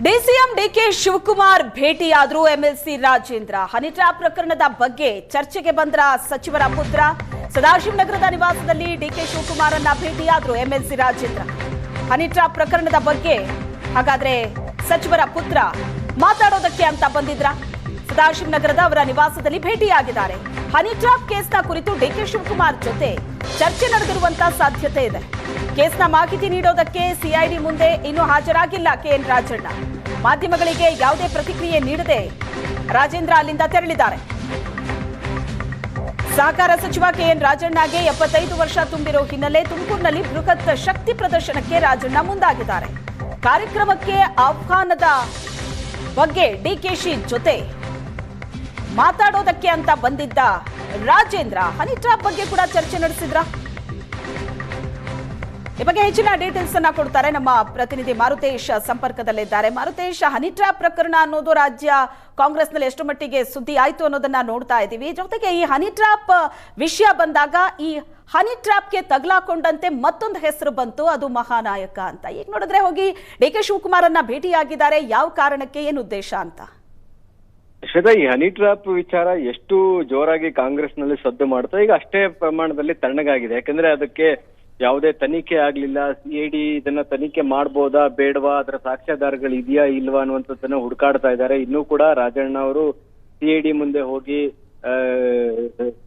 DCM D K Shivakumar ಭೇಟಿಯಾದ್ರು MLC Rajendra. Honey trap ಪ್ರಕರಣದ ಬಗ್ಗೆ ಚರ್ಚೆಗೆ ಬಂದ್ರ ಸಚಿವರ ಪುತ್ರ. ಸದಾಶಿವನಗರದ ನಿವಾಸದಲ್ಲಿ ಡಿಕೆ ಶಿವಕುಮಾರ್ ಅನ್ನ ಭೇಟಿಯಾದ್ರು ಎಂಎಲ್ಸಿ ರಾಜೇಂದ್ರ. ಹನಿ ಟ್ರ್ಯಾಪ್ ಪ್ರಕರಣದ ಬಗ್ಗೆ ಹಾಗಾದ್ರೆ ಸಚಿವರ ಪುತ್ರ ಮಾತಾಡೋದಕ್ಕೆ ಅಂತ ಬಂದಿದ್ರ. ಸದಾಶಿವನಗರದ ಅವರ ನಿವಾಸದಲ್ಲಿ ಭೇಟಿಯಾಗಿದ್ದಾರೆ. ಹನಿ ಟ್ರ್ಯಾಪ್ ಕೇಸ್ನ ಕುರಿತು ಡಿಕೆ ಶಿವಕುಮಾರ್ ಜೊತೆ ಚರ್ಚೆ ನಡೆದಿರುವಂತ ಸಾಧ್ಯತೆ ಇದೆ. ಕೇಸ್ನ ಮಾಹಿತಿ ನೀಡೋದಕ್ಕೆ ಸಿಐಡಿ ಮುಂದೆ ಇನ್ನೂ ಹಾಜರಾಗಿಲ್ಲ ಕೆಎನ್ ರಾಜಣ್ಣ. ಮಾಧ್ಯಮಗಳಿಗೆ ಯಾವುದೇ ಪ್ರತಿಕ್ರಿಯೆ ನೀಡದೆ ರಾಜೇಂದ್ರ ಅಲ್ಲಿಂದ ತೆರಳಿದ್ದಾರೆ. ಸಹಕಾರ ಸಚಿವ ಕೆಎನ್ ರಾಜಣ್ಣಗೆ 75 ವರ್ಷ ತುಂಬಿರೋ ಹಿನ್ನೆಲೆ ತುಮಕೂರಿನಲ್ಲಿ ಬೃಹತ್ ಶಕ್ತಿ ಪ್ರದರ್ಶನಕ್ಕೆ ರಾಜಣ್ಣ ಮುಂದಾಗಿದ್ದಾರೆ. ಕಾರ್ಯಕ್ರಮಕ್ಕೆ ಆಹ್ವಾನದ ಬಗ್ಗೆ ಡಿಕೆಶಿ ಜೊತೆ ಮಾತಾಡೋದಕ್ಕೆ ಅಂತ ಬಂದಿದ್ದ ರಾಜೇಂದ್ರ ಹನಿ ಟ್ರ್ಯಾಪ್ ಬಗ್ಗೆ ಕೂಡ ಚರ್ಚೆ ನಡೆಸಿದ್ರ. ಈ ಬಗ್ಗೆ ಹೆಚ್ಚಿನ ಡೀಟೇಲ್ಸ್ ಅನ್ನ ಕೊಡ್ತಾರೆ ನಮ್ಮ ಪ್ರತಿನಿಧಿ ಮಾರುತೇಶ್ ಸಂಪರ್ಕದಲ್ಲಿದ್ದಾರೆ. ಮಾರುತೇಶ್, ಹನಿ ಟ್ರ್ಯಾಪ್ ಪ್ರಕರಣ ಅನ್ನೋದು ರಾಜ್ಯ ಕಾಂಗ್ರೆಸ್ನಲ್ಲಿ ಎಷ್ಟು ಮಟ್ಟಿಗೆ ಸುದ್ದಿ ಆಯ್ತು ಅನ್ನೋದನ್ನ ನೋಡ್ತಾ ಇದ್ದೀವಿ. ಜೊತೆಗೆ ಈ ಹನಿ ಟ್ರ್ಯಾಪ್ ವಿಷಯ ಬಂದಾಗ ಈ ಹನಿ ಟ್ರ್ಯಾಪ್ಗೆ ತಗಲಾಕೊಂಡಂತೆ ಮತ್ತೊಂದು ಹೆಸರು ಬಂತು, ಅದು ಮಹಾನಾಯಕ ಅಂತ. ಈಗ ನೋಡಿದ್ರೆ ಹೋಗಿ ಡಿಕೆ ಶಿವಕುಮಾರ್ ಅನ್ನ ಭೇಟಿಯಾಗಿದ್ದಾರೆ. ಯಾವ ಕಾರಣಕ್ಕೆ, ಏನು ಉದ್ದೇಶ ಅಂತ? ಶ್ವೇತಾ, ಈ ಹನಿ ಟ್ರ್ಯಾಪ್ ವಿಚಾರ ಎಷ್ಟು ಜೋರಾಗಿ ಕಾಂಗ್ರೆಸ್ನಲ್ಲಿ ಸದ್ದು ಮಾಡ್ತಾ ಈಗ ಅಷ್ಟೇ ಪ್ರಮಾಣದಲ್ಲಿ ತಣ್ಣಗಾಗಿದೆ. ಯಾಕಂದ್ರೆ ಅದಕ್ಕೆ ಯಾವುದೇ ತನಿಖೆ ಆಗ್ಲಿಲ್ಲ. ಸಿಐಡಿ ಇದನ್ನ ತನಿಖೆ ಮಾಡ್ಬೋದಾ ಬೇಡವಾ, ಅದರ ಸಾಕ್ಷ್ಯಾಧಾರಗಳು ಇದೆಯಾ ಇಲ್ವಾ ಅನ್ನುವಂಥದ್ದನ್ನ ಹುಡುಕಾಡ್ತಾ ಇದ್ದಾರೆ. ಇನ್ನೂ ಕೂಡ ರಾಜಣ್ಣ ಅವರು ಸಿಐಡಿ ಮುಂದೆ ಹೋಗಿ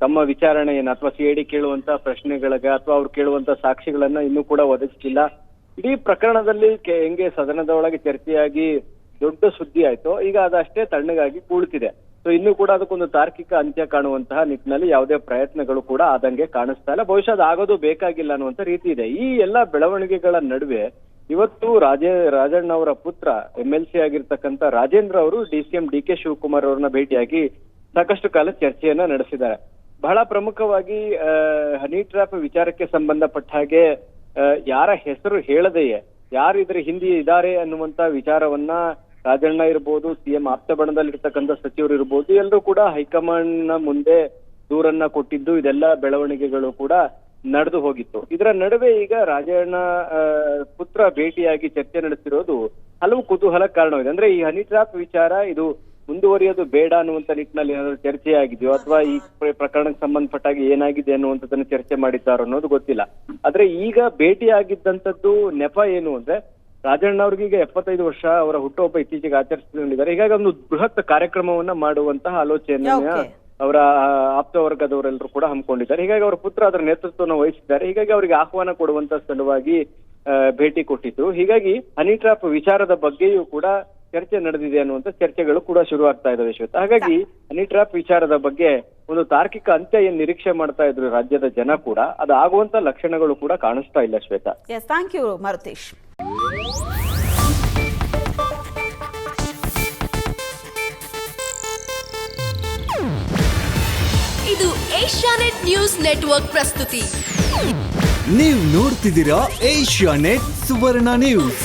ತಮ್ಮ ವಿಚಾರಣೆಯನ್ನ ಅಥವಾ ಸಿಐಡಿ ಕೇಳುವಂತ ಪ್ರಶ್ನೆಗಳಿಗೆ ಅಥವಾ ಅವ್ರು ಕೇಳುವಂತ ಸಾಕ್ಷಿಗಳನ್ನ ಇನ್ನೂ ಕೂಡ ಒದಗಿಸಿಲ್ಲ. ಇಡೀ ಪ್ರಕರಣದಲ್ಲಿ ಹೆಂಗೆ ಸದನದ ಒಳಗೆ ಚರ್ಚೆಯಾಗಿ ದೊಡ್ಡ ಸುದ್ದಿ ಆಯ್ತು, ಈಗ ಅದಷ್ಟೇ ತಣ್ಣಗಾಗಿ ಕೂಳ್ತಿದೆ. ಸೊ ಇನ್ನೂ ಕೂಡ ಅದಕ್ಕೊಂದು ತಾರ್ಕಿಕ ಅಂತ್ಯ ಕಾಣುವಂತಹ ನಿಟ್ಟಿನಲ್ಲಿ ಯಾವುದೇ ಪ್ರಯತ್ನಗಳು ಕೂಡ ಆದಂಗೆ ಕಾಣಿಸ್ತಾ ಇಲ್ಲ. ಬಹುಶಃ ಅದಾಗೋದು ಬೇಕಾಗಿಲ್ಲ ಅನ್ನುವಂತ ರೀತಿ ಇದೆ. ಈ ಎಲ್ಲಾ ಬೆಳವಣಿಗೆಗಳ ನಡುವೆ ಇವತ್ತು ರಾಜಣ್ಣ ಅವರ ಪುತ್ರ ಎಂಎಲ್ಸಿ ಆಗಿರ್ತಕ್ಕಂಥ ರಾಜೇಂದ್ರ ಅವರು ಡಿಸಿಎಂ ಡಿಕೆ ಶಿವಕುಮಾರ್ ಅವರನ್ನ ಭೇಟಿಯಾಗಿ ಸಾಕಷ್ಟು ಕಾಲ ಚರ್ಚೆಯನ್ನ ನಡೆಸಿದ್ದಾರೆ. ಬಹಳ ಪ್ರಮುಖವಾಗಿ ಹನಿ ಟ್ರ್ಯಾಪ್ ವಿಚಾರಕ್ಕೆ ಸಂಬಂಧಪಟ್ಟ ಹಾಗೆ ಯಾರ ಹೆಸರು ಹೇಳದೆಯೇ ಯಾರು ಇದ್ರ ಹಿಂದೆ ಇದ್ದಾರೆ ಅನ್ನುವಂತ ವಿಚಾರವನ್ನ ರಾಜಣ್ಣ ಇರ್ಬೋದು, ಸಿಎಂ ಆಪ್ತ ಬಣದಲ್ಲಿರ್ತಕ್ಕಂಥ ಸಚಿವರು ಇರ್ಬೋದು, ಎಲ್ಲರೂ ಕೂಡ ಹೈಕಮಾಂಡ್ ನ ಮುಂದೆ ದೂರನ್ನ ಕೊಟ್ಟಿದ್ದು, ಇದೆಲ್ಲ ಬೆಳವಣಿಗೆಗಳು ಕೂಡ ನಡೆದು ಹೋಗಿತ್ತು. ಇದರ ನಡುವೆ ಈಗ ರಾಜಣ್ಣ ಪುತ್ರ ಭೇಟಿಯಾಗಿ ಚರ್ಚೆ ನಡೆಸಿರೋದು ಹಲವು ಕುತೂಹಲ ಕಾರಣವಿದೆ. ಅಂದ್ರೆ ಈ ಹನಿ ಟ್ರ್ಯಾಪ್ ವಿಚಾರ ಇದು ಮುಂದುವರಿಯೋದು ಬೇಡ ಅನ್ನುವಂತ ನಿಟ್ಟಿನಲ್ಲಿ ಏನಾದ್ರು ಚರ್ಚೆ ಆಗಿದೆಯೋ ಅಥವಾ ಈ ಪ್ರಕರಣಕ್ಕೆ ಸಂಬಂಧಪಟ್ಟಾಗಿ ಏನಾಗಿದೆ ಅನ್ನುವಂಥದ್ದನ್ನು ಚರ್ಚೆ ಮಾಡಿದ್ದಾರೋ ಅನ್ನೋದು ಗೊತ್ತಿಲ್ಲ. ಆದ್ರೆ ಈಗ ಭೇಟಿಯಾಗಿದ್ದಂಥದ್ದು ನೆಪ ಏನು ಅಂದ್ರೆ ರಾಜಣ್ಣ ಅವ್ರಿಗೆ ಈಗ 75 ವರ್ಷ, ಅವರ ಹುಟ್ಟುಹಬ್ಬ ಇತ್ತೀಚೆಗೆ ಆಚರಿಸಿಕೊಂಡಿದ್ದಾರೆ. ಹೀಗಾಗಿ ಒಂದು ಬೃಹತ್ ಕಾರ್ಯಕ್ರಮವನ್ನ ಮಾಡುವಂತಹ ಆಲೋಚನೆಯನ್ನ ಅವರ ಆಪ್ತ ವರ್ಗದವರೆಲ್ಲರೂ ಕೂಡ ಹಮ್ಮಿಕೊಂಡಿದ್ದಾರೆ. ಹೀಗಾಗಿ ಅವರ ಪುತ್ರ ಅದರ ನೇತೃತ್ವವನ್ನು ವಹಿಸಿದ್ದಾರೆ. ಹೀಗಾಗಿ ಅವರಿಗೆ ಆಹ್ವಾನ ಕೊಡುವಂತ ಸಲುವಾಗಿ ಭೇಟಿ ಕೊಟ್ಟಿದ್ರು. ಹೀಗಾಗಿ ಹನಿ ಟ್ರ್ಯಾಪ್ ವಿಚಾರದ ಬಗ್ಗೆಯೂ ಕೂಡ ಚರ್ಚೆ ನಡೆದಿದೆ ಅನ್ನುವಂತ ಚರ್ಚೆಗಳು ಕೂಡ ಶುರು ಆಗ್ತಾ ಇದಾವೆ ಶ್ವೇತಾ. ಹಾಗಾಗಿ ಹನಿ ಟ್ರ್ಯಾಪ್ ವಿಚಾರದ ಬಗ್ಗೆ ಒಂದು ತಾರ್ಕಿಕ ಅಂತ್ಯ ಏನ್ ನಿರೀಕ್ಷೆ ಮಾಡ್ತಾ ಇದ್ರು ರಾಜ್ಯದ ಜನ ಕೂಡ, ಅದು ಆಗುವಂತ ಲಕ್ಷಣಗಳು ಕೂಡ ಕಾಣಿಸ್ತಾ ಇಲ್ಲ ಶ್ವೇತಾ. Thank you Maruthesh. ಇದು ಏಷ್ಯಾನೆಟ್ ನ್ಯೂಸ್ ನೆಟ್ವರ್ಕ್ ಪ್ರಸ್ತುತಿ. ನೀವು ನೋಡ್ತಿದ್ದೀರಾ ಏಷ್ಯಾನೆಟ್ ಸುವರ್ಣ ನ್ಯೂಸ್.